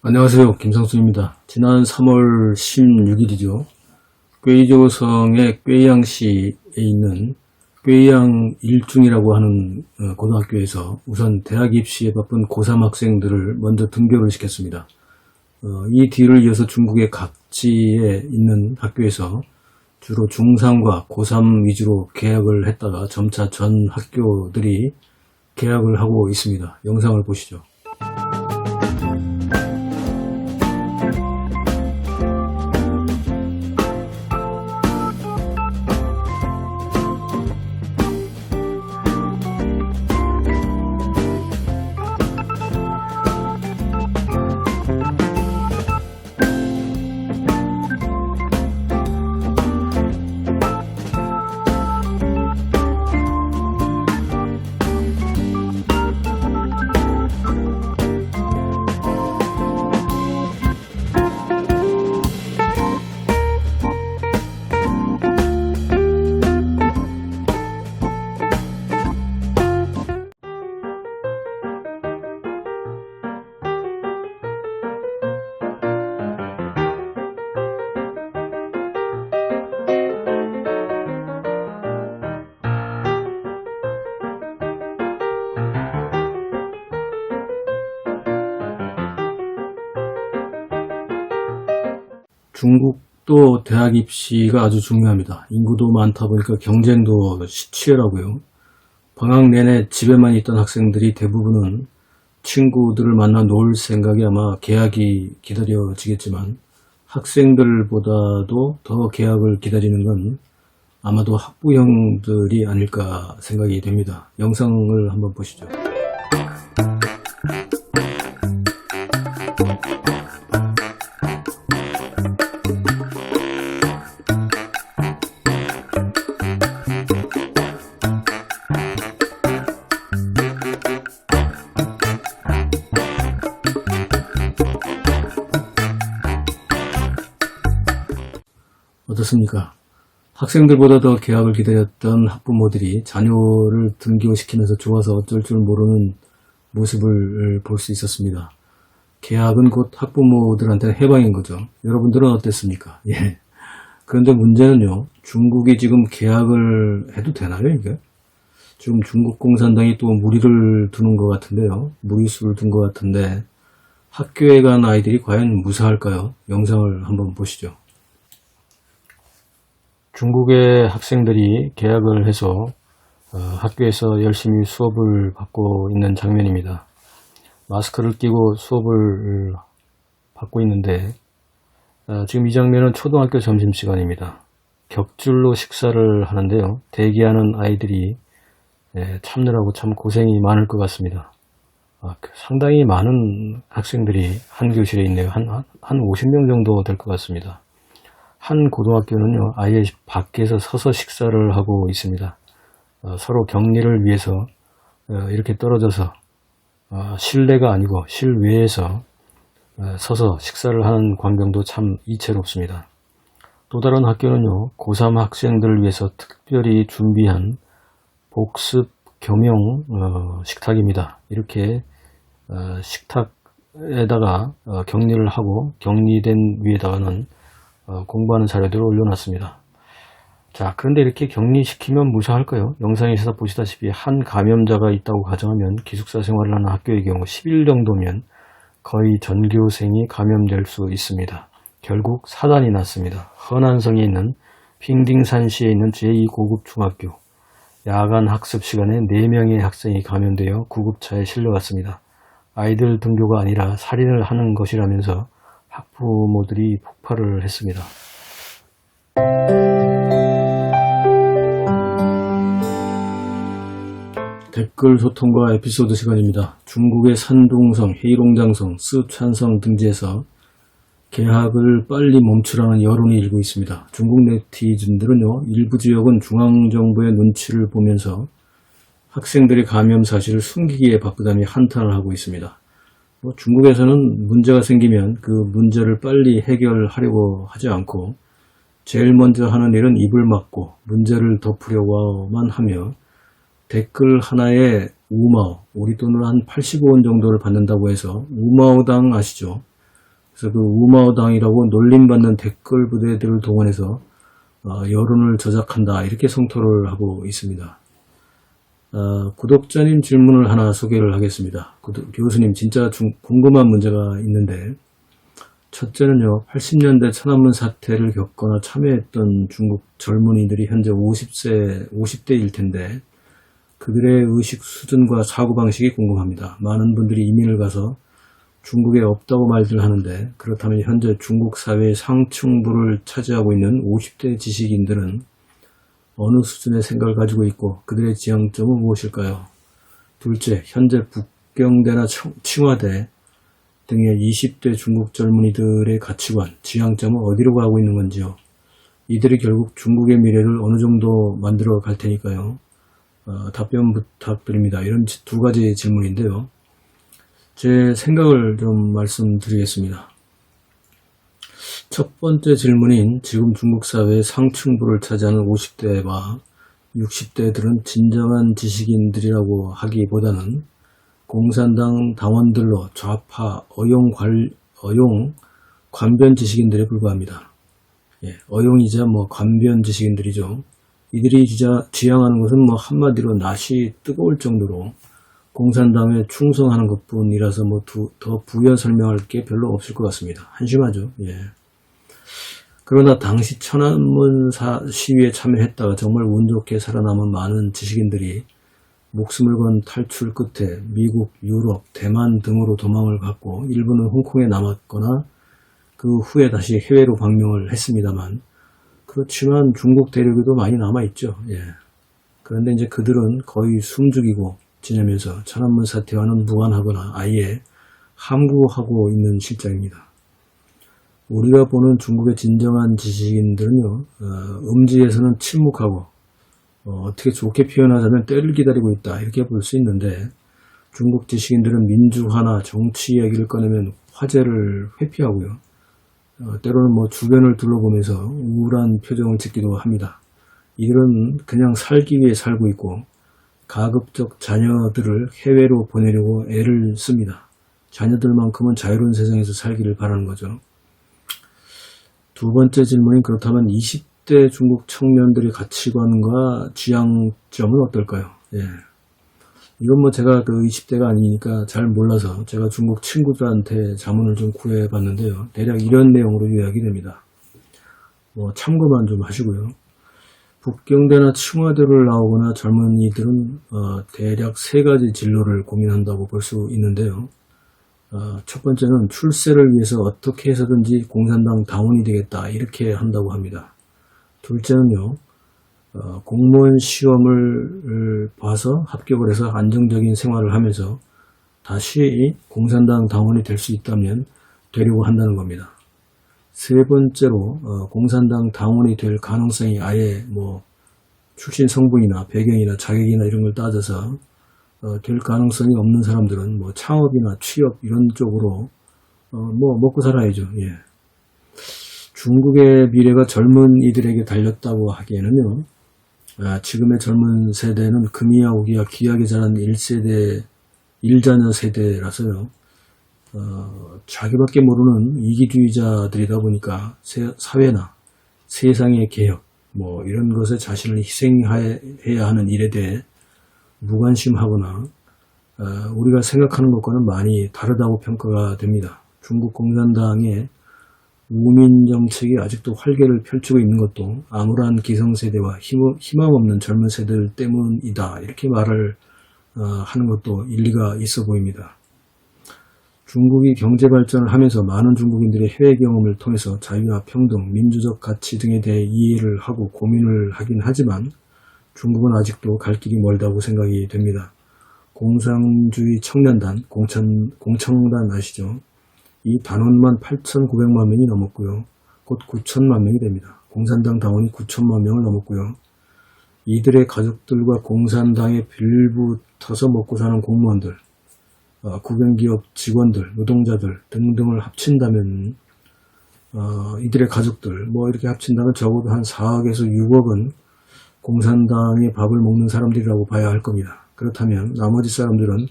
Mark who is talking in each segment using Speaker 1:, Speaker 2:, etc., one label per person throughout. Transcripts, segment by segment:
Speaker 1: 안녕하세요. 김상순입니다. 지난 3월 16일이죠. 꾀이조성의 꾀양시에 있는 꾀양 일중이라고 하는 고등학교에서 우선 대학 입시에 바쁜 고3 학생들을 먼저 등교를 시켰습니다. 이 뒤를 이어서 중국의 각지에 있는 학교에서 주로 중3과 고3 위주로 개학을 했다가 점차 전 학교들이 개학을 하고 있습니다. 영상을 보시죠. 중국도 대학 입시가 아주 중요합니다. 인구도 많다 보니까 경쟁도 치열하고요. 방학 내내 집에만 있던 학생들이 대부분은 친구들을 만나 놀 생각이 아마 개학이 기다려지겠지만 학생들보다도 더 개학을 기다리는 건 아마도 학부형들이 아닐까 생각이 됩니다. 영상을 한번 보시죠. 어떻습니까? 학생들보다 더 개학을 기다렸던 학부모들이 자녀를 등교시키면서 좋아서 어쩔 줄 모르는 모습을 볼 수 있었습니다. 개학은 곧 학부모들한테는 해방인 거죠. 여러분들은 어땠습니까? 예. 그런데 문제는요, 중국이 지금 개학을 해도 되나요, 이게? 지금 중국 공산당이 또 무리를 두는 것 같은데요. 무리수를 둔 것 같은데, 학교에 간 아이들이 과연 무사할까요? 영상을 한번 보시죠. 중국의 학생들이 개학을 해서 학교에서 열심히 수업을 받고 있는 장면입니다. 마스크를 끼고 수업을 받고 있는데 지금 이 장면은 초등학교 점심시간입니다. 격줄로 식사를 하는데요. 대기하는 아이들이 참느라고 참 고생이 많을 것 같습니다. 상당히 많은 학생들이 한 교실에 있네요. 한 50명 정도 될 것 같습니다. 한 고등학교는요, 아예 밖에서 서서 식사를 하고 있습니다. 서로 격리를 위해서 이렇게 떨어져서 실내가 아니고 실외에서 서서 식사를 하는 광경도 참 이채롭습니다. 또 다른 학교는요, 고3 학생들을 위해서 특별히 준비한 복습 겸용 식탁입니다. 이렇게 식탁에다가 격리를 하고 격리된 위에다가는 공부하는 자료들을 올려놨습니다. 자, 그런데 이렇게 격리시키면 무사할까요? 영상에서 보시다시피 한 감염자가 있다고 가정하면 기숙사 생활을 하는 학교의 경우 10일 정도면 거의 전교생이 감염될 수 있습니다. 결국 사단이 났습니다. 허난성에 있는 핑딩산시에 있는 제2고급 중학교. 야간 학습 시간에 4명의 학생이 감염되어 구급차에 실려갔습니다. 아이들 등교가 아니라 살인을 하는 것이라면서 학부모들이 폭발을 했습니다. 댓글 소통과 에피소드 시간입니다. 중국의 산둥성, 헤이롱장성, 스촨성 등지에서 개학을 빨리 멈추라는 여론이 일고 있습니다. 중국 네티즌들은요, 일부 지역은 중앙정부의 눈치를 보면서 학생들의 감염 사실을 숨기기에 바쁘다며 한탄을 하고 있습니다. 중국에서는 문제가 생기면 그 문제를 빨리 해결하려고 하지 않고 제일 먼저 하는 일은 입을 막고 문제를 덮으려고만 하며 댓글 하나에 우마오, 우리 돈으로 한 85원 정도를 받는다고 해서 우마오당 아시죠? 그래서 그 우마오당이라고 놀림받는 댓글 부대들을 동원해서 여론을 조작한다 이렇게 성토를 하고 있습니다. 구독자님 질문을 하나 소개를 하겠습니다. 교수님 진짜 궁금한 문제가 있는데, 첫째는요, 80년대 천안문 사태를 겪거나 참여했던 중국 젊은이들이 현재 50대일 텐데 그들의 의식 수준과 사고방식이 궁금합니다. 많은 분들이 이민을 가서 중국에 없다고 말들 하는데, 그렇다면 현재 중국 사회의 상층부를 차지하고 있는 50대 지식인들은 어느 수준의 생각을 가지고 있고 그들의 지향점은 무엇일까요? 둘째, 현재 북경대나 칭화대 등의 20대 중국 젊은이들의 가치관, 지향점은 어디로 가고 있는 건지요? 이들이 결국 중국의 미래를 어느 정도 만들어 갈 테니까요. 답변 부탁드립니다. 이런 두 가지 질문인데요. 제 생각을 좀 말씀드리겠습니다. 첫 번째 질문인 지금 중국 사회의 상층부를 차지하는 50대와 60대들은 진정한 지식인들이라고 하기보다는 공산당 당원들로 좌파 어용 관변 지식인들에 불과합니다. 어용이자 관변 지식인들이죠. 이들이 지향하는 것은 한마디로 낯이 뜨거울 정도로 공산당에 충성하는 것뿐이라서 더 부연 설명할 게 별로 없을 것 같습니다. 한심하죠. 그러나 당시 천안문 시위에 참여했다가 정말 운 좋게 살아남은 많은 지식인들이 목숨을 건 탈출 끝에 미국, 유럽, 대만 등으로 도망을 갔고 일부는 홍콩에 남았거나 그 후에 다시 해외로 방명을 했습니다만, 그렇지만 중국 대륙에도 많이 남아있죠. 그런데 이제 그들은 거의 숨죽이고 지내면서 천안문 사태와는 무관하거나 아예 함구하고 있는 실정입니다. 우리가 보는 중국의 진정한 지식인들은요, 음지에서는 침묵하고 어떻게 좋게 표현하자면 때를 기다리고 있다 이렇게 볼 수 있는데, 중국 지식인들은 민주화나 정치 이야기를 꺼내면 화제를 회피하고요. 때로는 주변을 둘러보면서 우울한 표정을 짓기도 합니다. 이들은 그냥 살기 위해 살고 있고 가급적 자녀들을 해외로 보내려고 애를 씁니다. 자녀들만큼은 자유로운 세상에서 살기를 바라는 거죠. 두 번째 질문인 그렇다면 20대 중국 청년들의 가치관과 지향점은 어떨까요? 이건 제가 20대가 아니니까 잘 몰라서 제가 중국 친구들한테 자문을 좀 구해봤는데요. 대략 이런 내용으로 요약이 됩니다. 참고만 좀 하시고요. 북경대나 칭화대를 나오거나 젊은이들은 대략 세 가지 진로를 고민한다고 볼 수 있는데요. 첫 번째는 출세를 위해서 어떻게 해서든지 공산당 당원이 되겠다 이렇게 한다고 합니다. 둘째는요, 공무원 시험을 봐서 합격을 해서 안정적인 생활을 하면서 다시 공산당 당원이 될 수 있다면 되려고 한다는 겁니다. 세 번째로 공산당 당원이 될 가능성이 아예 출신 성분이나 배경이나 자격이나 이런 걸 따져서 될 가능성이 없는 사람들은 창업이나 취업 이런 쪽으로 먹고 살아야죠. 중국의 미래가 젊은이들에게 달렸다고 하기에는요, 지금의 젊은 세대는 금이야 오기야 귀하게 자란 1세대 1자녀 세대라서요, 자기밖에 모르는 이기주의자들이다 보니까 사회나 세상의 개혁 이런 것에 자신을 희생해야 하는 일에 대해 무관심하거나 우리가 생각하는 것과는 많이 다르다고 평가가 됩니다. 중국 공산당의 우민 정책이 아직도 활개를 펼치고 있는 것도 암울한 기성세대와 희망 없는 젊은 세대들 때문이다 이렇게 말을 하는 것도 일리가 있어 보입니다. 중국이 경제 발전을 하면서 많은 중국인들의 해외 경험을 통해서 자유와 평등, 민주적 가치 등에 대해 이해를 하고 고민을 하긴 하지만 중국은 아직도 갈 길이 멀다고 생각이 됩니다. 공산주의 청년단, 공청단 아시죠? 이 단원만 8,900만 명이 넘었고요. 곧 9천만 명이 됩니다. 공산당 당원이 9천만 명을 넘었고요. 이들의 가족들과 공산당에 빌붙어서 먹고 사는 공무원들, 국영기업 직원들, 노동자들 등등을 합친다면 이들의 가족들 이렇게 합친다면 적어도 한 4억에서 6억은 공산당의 밥을 먹는 사람들이라고 봐야 할 겁니다. 그렇다면 나머지 사람들은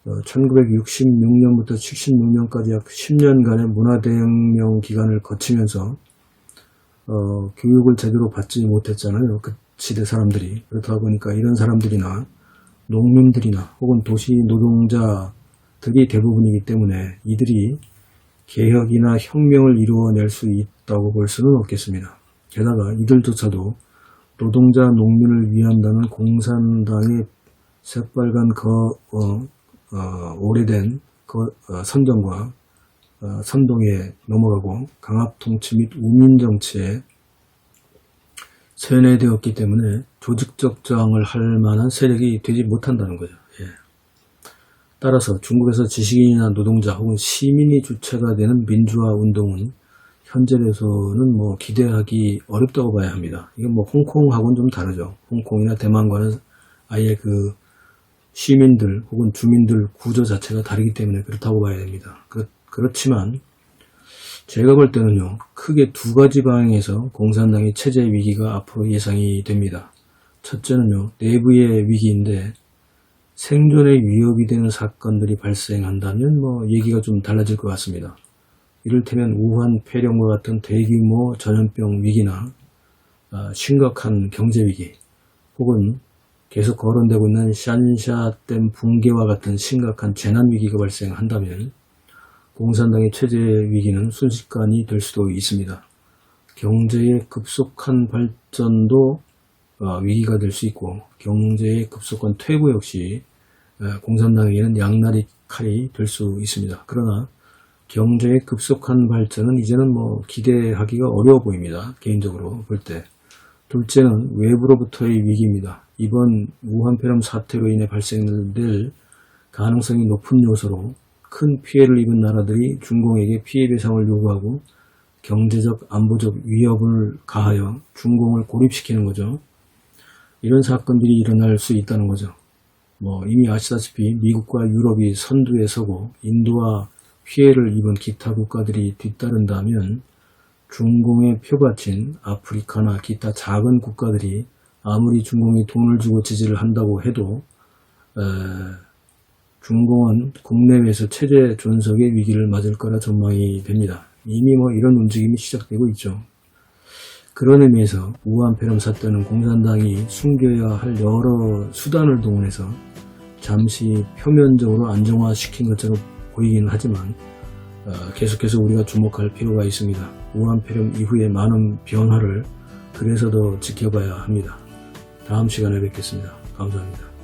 Speaker 1: 1966년부터 76년까지 약 10년간의 문화대혁명 기간을 거치면서 교육을 제대로 받지 못했잖아요. 그 시대 사람들이. 그렇다 보니까 이런 사람들이나 농민들이나 혹은 도시 노동자들이 대부분이기 때문에 이들이 개혁이나 혁명을 이루어낼 수 있다고 볼 수는 없겠습니다. 게다가 이들조차도 노동자 농민을 위한다는 공산당의 새빨간 오래된 선정과 선동에 넘어가고 강압통치 및 우민정치에 세뇌되었기 때문에 조직적 저항을 할 만한 세력이 되지 못한다는 거죠. 예. 따라서 중국에서 지식인이나 노동자 혹은 시민이 주체가 되는 민주화 운동은 현재에서는 뭐 기대하기 어렵다고 봐야 합니다. 이건 뭐 홍콩하고는 좀 다르죠. 홍콩이나 대만과는 아예 그 시민들 혹은 주민들 구조 자체가 다르기 때문에 그렇다고 봐야 됩니다. 그렇지만 제가 볼 때는요, 크게 두 가지 방향에서 공산당의 체제 위기가 앞으로 예상이 됩니다. 첫째는요, 내부의 위기인데 생존에 위협이 되는 사건들이 발생한다면 뭐 얘기가 좀 달라질 것 같습니다. 이를테면 우한 폐렴과 같은 대규모 전염병 위기나 심각한 경제 위기, 혹은 계속 거론되고 있는 샨샤댐 붕괴와 같은 심각한 재난 위기가 발생한다면 공산당의 체제 위기는 순식간이 될 수도 있습니다. 경제의 급속한 발전도 위기가 될 수 있고 경제의 급속한 퇴보 역시 공산당에게는 양날의 칼이 될 수 있습니다. 그러나 경제의 급속한 발전은 이제는 뭐 기대하기가 어려워 보입니다. 개인적으로 볼 때. 둘째는 외부로부터의 위기입니다. 이번 우한폐렴 사태로 인해 발생될 가능성이 높은 요소로 큰 피해를 입은 나라들이 중공에게 피해 배상을 요구하고 경제적, 안보적 위협을 가하여 중공을 고립시키는 거죠. 이런 사건들이 일어날 수 있다는 거죠. 뭐 이미 아시다시피 미국과 유럽이 선두에 서고 인도와 피해를 입은 기타 국가들이 뒤따른다면 중공에 표받친 아프리카나 기타 작은 국가들이 아무리 중공이 돈을 주고 지지를 한다고 해도 중공은 국내외에서 체제 존속의 위기를 맞을 거라 전망이 됩니다. 이미 뭐 이런 움직임이 시작되고 있죠. 그런 의미에서 우한폐렴 사태는 공산당이 숨겨야 할 여러 수단을 동원해서 잠시 표면적으로 안정화시킨 것처럼 보이기는 하지만 계속해서 우리가 주목할 필요가 있습니다. 우한폐렴 이후의 많은 변화를 그래서 더 지켜봐야 합니다. 다음 시간에 뵙겠습니다. 감사합니다.